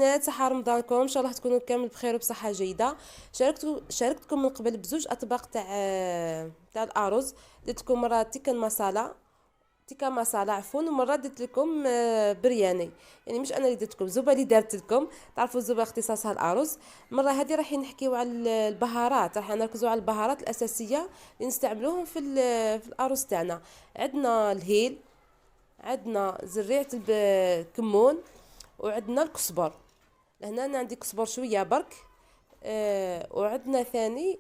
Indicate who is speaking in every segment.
Speaker 1: البنات، صحة رمضانكم ان شاء الله تكونوا كامل بخير وبصحه جيده. شاركتكم من قبل بزوج اطباق تاع الارز. درت لكم مره تيكا مسالة عفوا، ومره درت لكم برياني. يعني مش انا اللي درت لكم، زوبه اللي دارت لكم. تعرفوا الزوبه اختصاصها الارز. المره هذه راح نحكيو على البهارات، راح نركزوا على البهارات الاساسيه اللي نستعملوهم في الارز تاعنا. عندنا الهيل، عندنا زريعه الكمون، وعندنا الكزبر. لهنا انا عندي كزبر شويه برك. وعندنا ثاني،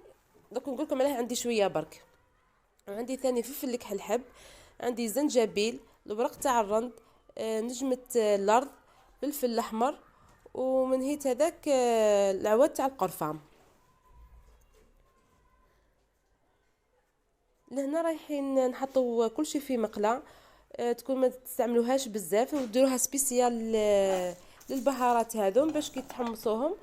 Speaker 1: دوك نقول لكم عليه عندي شويه برك. وعندي ثاني فلفل الكحل حب، عندي زنجبيل، الورق تاع الرند، نجمه الارض، فلفل الاحمر، ومن هيت هذاك العواد تاع القرفام. لهنا رايحين نحطوا كل شيء في مقله. تكون ما تستعملوهاش بزاف، وديروها سبيسيال للبهارات هذوم باش كي تحمصوهم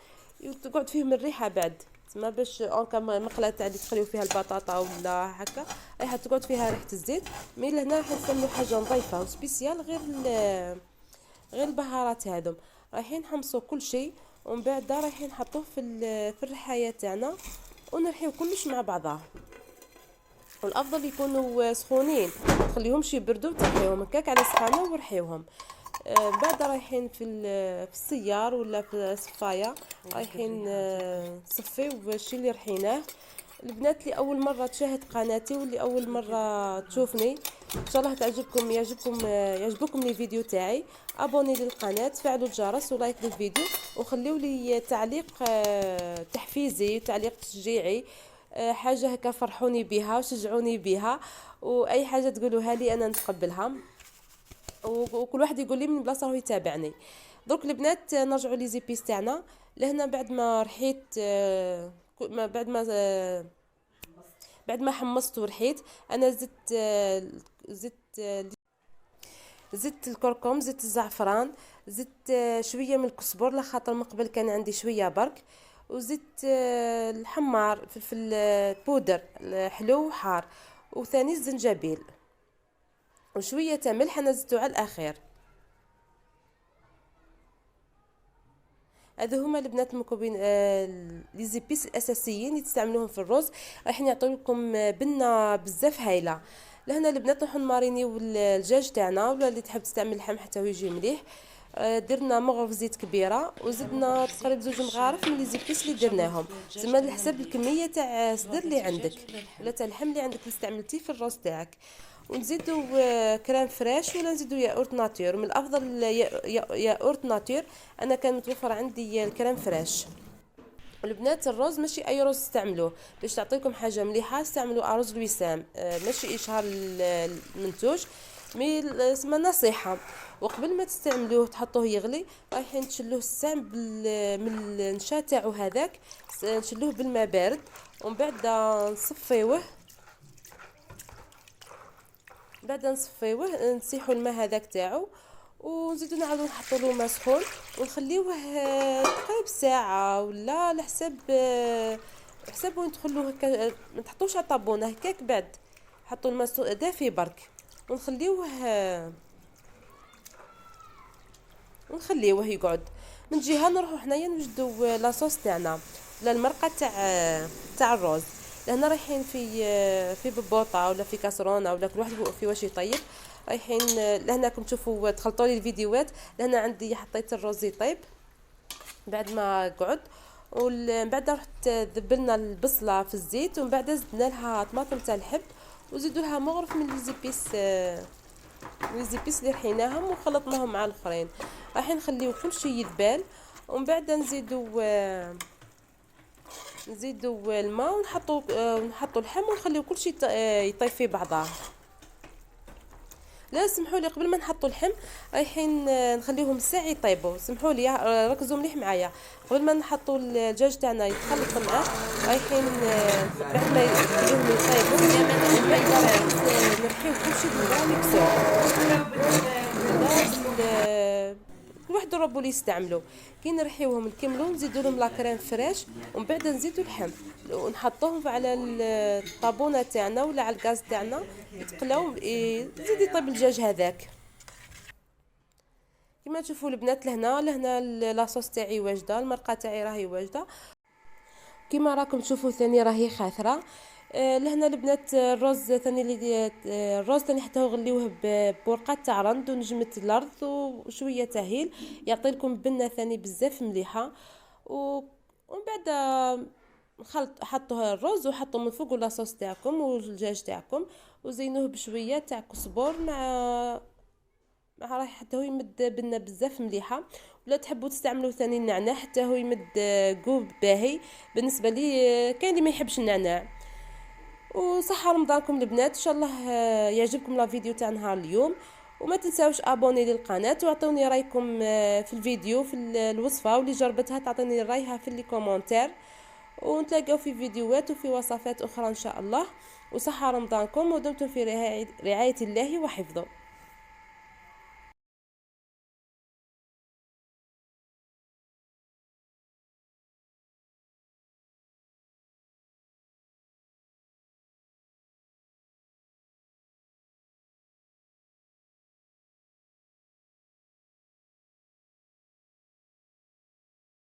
Speaker 1: تقعد فيهم الريحه بعد. تسمى باش اونكا مقله تاع اللي تخليو فيها البطاطا ولا هكا راح تقعد فيها ريحه الزيت. مي لهنا راح نستعملوا حاجه نظيفه وسبيسيال غير البهارات هذوم. رايحين نحمصوا كل شيء، ومن بعد رايحين نحطوه في الرحايه تاعنا، ونرحيو كلش مع بعضها. والافضل يكونوا سخونين، تخليهمش يبردوا وترحيوهم هكاك على سخانه ورحيوهم. بعد رايحين في السيار ولا في الصفايه، رايحين نصفيو الشي اللي رحيناه. البنات اللي اول مره تشاهد قناتي واللي اول مره تشوفني، ان شاء الله يعجبكم لي فيديو تاعي. ابوني للقناه، فعلوا الجرس ولايك للفيديو، وخليوا لي تعليق تحفيزي وتعليق تشجيعي. حاجه هكا فرحوني بها وشجعوني بها، واي حاجه تقولوها لي انا نتقبلها، وكل واحد يقول لي من بلاصه هو يتابعني. درك البنات نرجعوا لي زيبيس تاعنا. لهنا بعد ما رحيت بعد ما حمصت ورحيت، انا زدت الكركم، زدت الزعفران، زدت شويه من الكزبر لخاطر من قبل كان عندي شويه برك، وزدت الحمار فلفل بودر حلو وحار، وثاني الزنجبيل، وشويه تاع ملح انا زدته على الاخير. هذو هما البنات المكونين لي زيبيس الاساسيين اللي تستعملوهم في الرز. راح نعطيو لكم بنه بزاف هايله. لهنا البنات راح نمارينيو الدجاج تاعنا، ولا اللي تحب تستعمل اللحم حتى هو يجي مليح. درنا مغرف زيت كبيره، وزدنا تقريبا 2 مغارف من لي زيبيس اللي درناهم، زعما على حسب الكميه تاع صدر اللي عندك ولا تاع اللحم اللي عندك اللي استعملتيه في الرز تاعك. ونزيدو كريم فريش ولا نزيدو ياغورت ناتور. من الافضل ياغورت ناتور، انا كان متوفر عندي الكريم فريش. والبنات الرز ماشي اي رز تستعملوه، باش تعطيكم حاجه مليحه استعملوا ارز الوسام، ماشي اشهار المنتوج. مي اسمها نصيحه، وقبل ما تستعملوه تحطوه يغلي، رايحين تشلوه السام من النشا تاعو هذاك، نشلوه بالماء بارد، ومن بعد نصفيوه نسيحوا الماء هذاك تاعو، ونزيدو نعاودو نحطوا له ماء سخون، ونخليوه تقريبا ساعه ولا على حساب وين تخلوه هكا. ما تحطوش على طابونه هكاك، بعد حطوا الماء دافي برك، ونخليوه يقعد. من جهه نروحو حنايا نوجدو لاصوص تاعنا ولا المرقه تاع الرز. لهنا رايحين في ببوطه ولا في كاسرونه ولا كل واحد في واش يطيب. رايحين لهنا راكم تشوفوا تخلطوا لي الفيديوهات. لهنا عندي حطيت الرز يطيب بعد ما قعد، ومن بعد رحت ذبلنا البصله في الزيت، ومن بعد زدنا لها طماطم تاع الحب، وزيدوا لها مغرف من الزيبيس اللي رحيناهم وخلطناهم مع الاخرين. راح نخليو كل شيء يذبال، ومن بعد نزيدوا الماء، ونحطوا اللحم، ونخليو كل شيء يطيب في بعضه. لا سمحوا لي، قبل ما نحطوا اللحم رايحين نخليهم ساعه يطيبوا. سمحوا لي ركزوا مليح معايا. قبل ما نحطوا الدجاج تاعنا يتخلط معاه، رايحين بعد ما نخليهم يطيبوا نرحيو كل شيء كل واحد الربو اللي يستعملوا. كي نرحيوهم نكملوا نزيدوا لهم لا كريم فريش، ومن بعد نزيدوا اللحم ونحطوهم على الطابونه تاعنا ولا على الغاز تاعنا يتقلاو. زيد يطيب الدجاج هذاك. كما تشوفوا البنات لهنا لاصوص تاعي واجده، المرقه تاعي راهي واجده كما راكم تشوفوا ثاني راهي خاثره. لهنا البنات الرز ثاني الرز ثاني حتى هو غليوه بورقه تاع رند ونجمه الارض وشويه تاهيل يعطي لكم بنه ثاني بزاف مليحه. ومن بعد خلط حطوا الرز وحطوا من فوق لاصوص تاعكم والدجاج تاعكم وزينوه بشويه تاع كزبور مع راح حتى هو يمد بنا بزاف مليحه. ولا تحبوا تستعملوا ثاني النعناع حتى هو يمد قوب باهي. بالنسبه لي كاين اللي ما يحبش النعناع. وصحه رمضانكم البنات، ان شاء الله يعجبكم لا فيديو تاع نهار اليوم. وما تنساوش ابوني للقناه واعطوني رايكم في الفيديو في الوصفه، واللي جربتها تعطيني رايها في لي كومونتير. ونتلاقاو في فيديوهات وفي وصفات اخرى ان شاء الله. وصحه رمضانكم ودمتم في رعايه الله وحفظه.